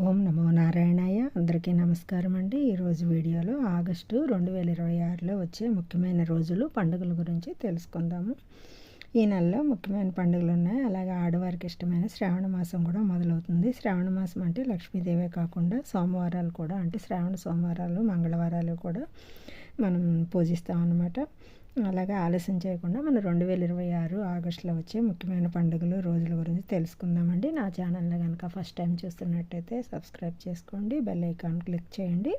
ఓం నమో నారాయణాయ. అందరికీ నమస్కారం అండి. ఈరోజు వీడియోలో ఆగస్టు 2026లో వచ్చే ముఖ్యమైన రోజులు, పండుగల గురించి తెలుసుకుందాము. ఈ నెలలో ముఖ్యమైన పండుగలు ఉన్నాయి. అలాగే ఆడవారికి ఇష్టమైన శ్రావణ మాసం కూడా మొదలవుతుంది. శ్రావణ మాసం అంటే లక్ష్మీదేవే కాకుండా సోమవారాలు కూడా, అంటే శ్రావణ సోమవారాలు, మంగళవారాలు కూడా మనం పూజిస్తాం అన్నమాట. అలాగే ఆలస్యం చేయకుండా మన 2026 ఆగస్టులో వచ్చే ముఖ్యమైన పండుగలు, రోజుల గురించి తెలుసుకుందామండి. నా ఛానల్ని కనుక ఫస్ట్ టైం చూస్తున్నట్టయితే సబ్స్క్రైబ్ చేసుకోండి, బెల్ ఐకాన్ క్లిక్ చేయండి.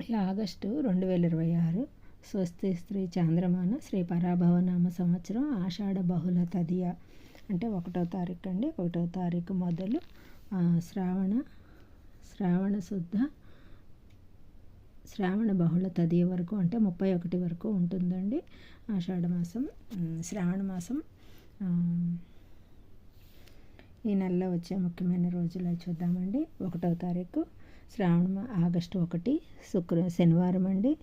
ఈ ఆగస్టు 2026 స్వస్తి శ్రీ చాంద్రమాన శ్రీ పరాభవనామ సంవత్సరం ఆషాఢ బహుళ తదియ అంటే 1వ తారీఖు అండి. 1వ తారీఖు మొదలు శ్రావణ బహుళ తదియ వరకు అంటే 31 వరకు ఉంటుందండి ఆషాఢ మాసం. శ్రావణ మాసం ఈ నెలలో వచ్చే ముఖ్యమైన రోజులు చూద్దామండి. 1వ తారీఖు ఆగస్టు 1 శనివారం అండి.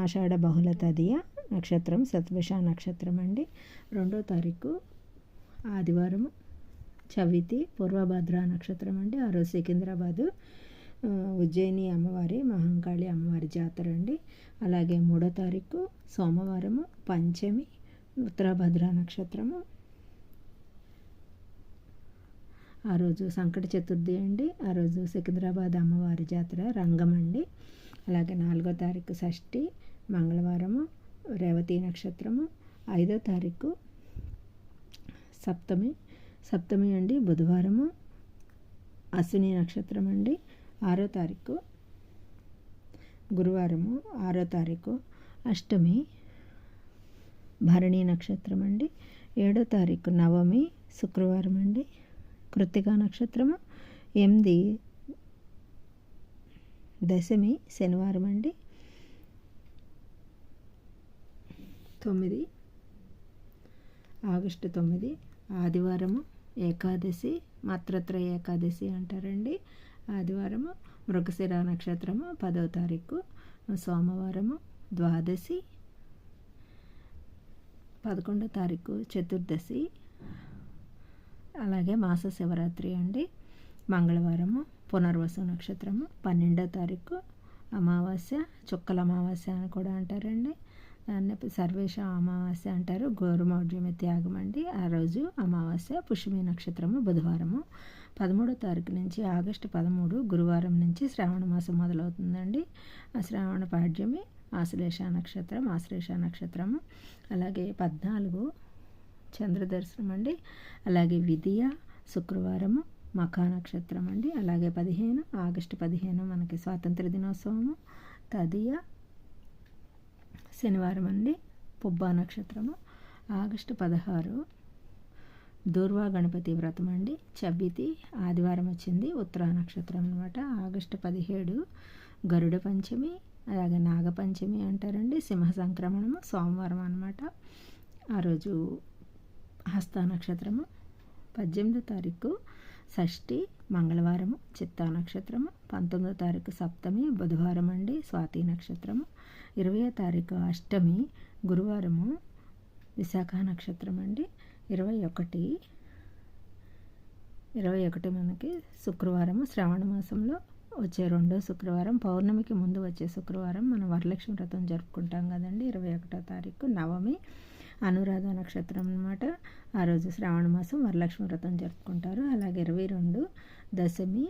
ఆషాఢ బహుళ తదియ నక్షత్రం శతభిష నక్షత్రం అండి. 2వ తారీఖు ఆదివారము చవితి పూర్వభద్ర నక్షత్రం అండి. ఆ రోజు సికింద్రాబాదు ఉజ్జయిని అమ్మవారి మహంకాళి అమ్మవారి జాతర అండి. అలాగే 3వ తారీఖు సోమవారము పంచమి ఉత్తరాభద్ర నక్షత్రము. ఆ రోజు సంకట చతుర్థి అండి. ఆ రోజు సికింద్రాబాద్ అమ్మవారి జాతర రంగం అండి. అలాగే 4వ తారీఖు షష్ఠి మంగళవారము రేవతి నక్షత్రము. 5వ తారీఖు సప్తమి అండి బుధవారము అశ్విని నక్షత్రం అండి. 6వ తారీఖు గురువారము. 6వ తారీఖు అష్టమి భరణి నక్షత్రం అండి. 7వ తారీఖు నవమి శుక్రవారం అండి. కృత్తిక నక్షత్రము. 8 దశమి శనివారం అండి. 9 ఆగస్టు 9 ఆదివారము ఏకాదశి మాత్రత్ర ఏకాదశి అంటారండి. ఆదివారము మృగశిర నక్షత్రము. 10వ తారీఖు సోమవారము ద్వాదశి. 11వ తారీఖు చతుర్దశి. అలాగే మాస శివరాత్రి అండి. మంగళవారము పునర్వసు నక్షత్రము. 12వ తారీఖు అమావాస్య చుక్కల అమావాస్య అని కూడా అంటారండి. దాన్ని సర్వేష అమావాస్య అంటారు. గోరుమౌఢ్యమి త్యాగం అండి. ఆ రోజు అమావాస్య పుష్యమి నక్షత్రము బుధవారము. 13వ తారీఖు నుంచి ఆగస్టు 13 గురువారం నుంచి శ్రావణ మాసం మొదలవుతుందండి. ఆ శ్రావణ పాడ్యమి ఆశ్లేష నక్షత్రము. అలాగే 14 చంద్రదర్శనం అండి. అలాగే విధియ శుక్రవారము మఖా నక్షత్రం అండి. అలాగే ఆగస్టు 15 మనకి స్వాతంత్ర దినోత్సవము తదియ శనివారం అండి. పుబ్బా నక్షత్రము. ఆగస్టు 16 దూర్వా గణపతి వ్రతం అండి. చవితి ఆదివారం వచ్చింది. ఉత్తరా నక్షత్రం అనమాట. ఆగస్టు 17 గరుడ పంచమి. అలాగే నాగపంచమి అంటారండి. సింహ సంక్రమణము సోమవారం అనమాట. ఆ రోజు హస్త నక్షత్రము. 18వ తారీఖు షష్ఠి మంగళవారము చిత్తా నక్షత్రము. 19వ తారీఖు సప్తమి బుధవారం అండి. స్వాతి నక్షత్రము. 20వ తారీఖు అష్టమి గురువారము విశాఖ నక్షత్రం అండి. 21 మనకి శుక్రవారము శ్రావణ మాసంలో వచ్చే 2వ శుక్రవారం, పౌర్ణమికి ముందు వచ్చే శుక్రవారం మనం వరలక్ష్మి వ్రతం జరుపుకుంటాం కదండి. 21వ తారీఖు నవమి అనురాధ నక్షత్రం అనమాట. ఆ రోజు శ్రావణ మాసం వరలక్ష్మి వ్రతం జరుపుకుంటారు. అలాగే 22 దశమి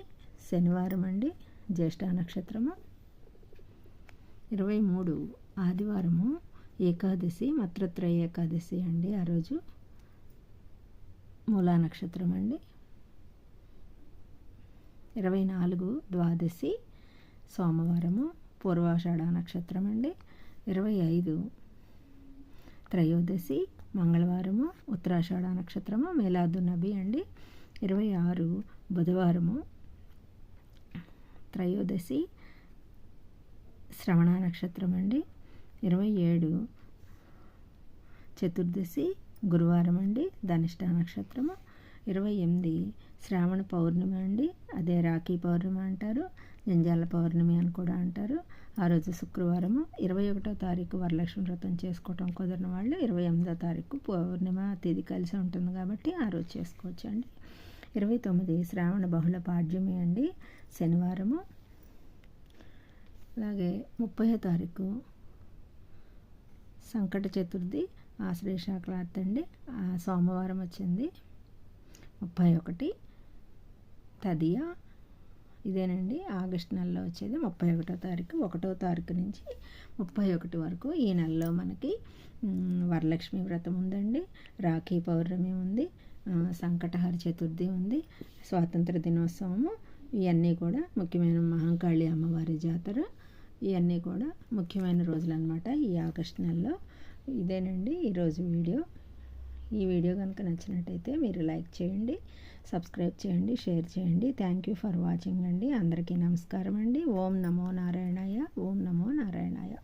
శనివారం అండి. జ్యేష్ఠ నక్షత్రము. 23 ఆదివారము ఏకాదశి మాత్రత్ర ఏకాదశి అండి. ఆ రోజు మూలా నక్షత్రం అండి. 24 ద్వాదశి సోమవారము పూర్వాషాఢ నక్షత్రం అండి. 25 త్రయోదశి మంగళవారము ఉత్తరాషాఢ నక్షత్రము మేలాదు నబి అండి. 26 బుధవారము త్రయోదశి శ్రవణ నక్షత్రం అండి. 27 చతుర్దశి గురువారం అండి. ధనిష్ట నక్షత్రము. 28 శ్రావణ పౌర్ణమి అండి. అదే రాఖీ పౌర్ణమి అంటారు, జంజాల పౌర్ణమి అని కూడా అంటారు. ఆ రోజు శుక్రవారము. 21వ తారీఖు వరలక్ష్మి వ్రతం చేసుకోవటం కుదరని వాళ్ళు 28వ తారీఖు పౌర్ణిమ తేదీ కలిసి ఉంటుంది కాబట్టి ఆ రోజు చేసుకోవచ్చు అండి. 29 శ్రావణ బహుళ పాడ్యమి అండి, శనివారము. అలాగే 30వ తారీఖు సంకట చతుర్థి, ఆశ్లేష క్లాత్ అండి, సోమవారం వచ్చింది. 31 తదియ, ఇదేనండి ఆగస్టు నెలలో వచ్చేది 31వ తారీఖు. 1వ తారీఖు నుంచి 31 వరకు ఈ నెలలో మనకి వరలక్ష్మి వ్రతం ఉందండి, రాఖీ పౌర్ణమి ఉంది, సంకటహర చతుర్థి ఉంది, స్వాతంత్ర దినోత్సవము. ఇవన్నీ కూడా ముఖ్యమైన మహంకాళి అమ్మవారి జాతర, ఇవన్నీ కూడా ముఖ్యమైన రోజులు అనమాట ఈ ఆగస్టు నెలలో. ఇదేనండి ఈరోజు వీడియో. ఈ వీడియో కనుక నచ్చినట్టయితే మీరు లైక్ చేయండి, సబ్స్క్రైబ్ చేయండి, షేర్ చేయండి. థ్యాంక్ యూ ఫర్ వాచింగ్ అండి. అందరికీ నమస్కారం అండి. ఓం నమో నారాయణాయ, ఓం నమో నారాయణాయ.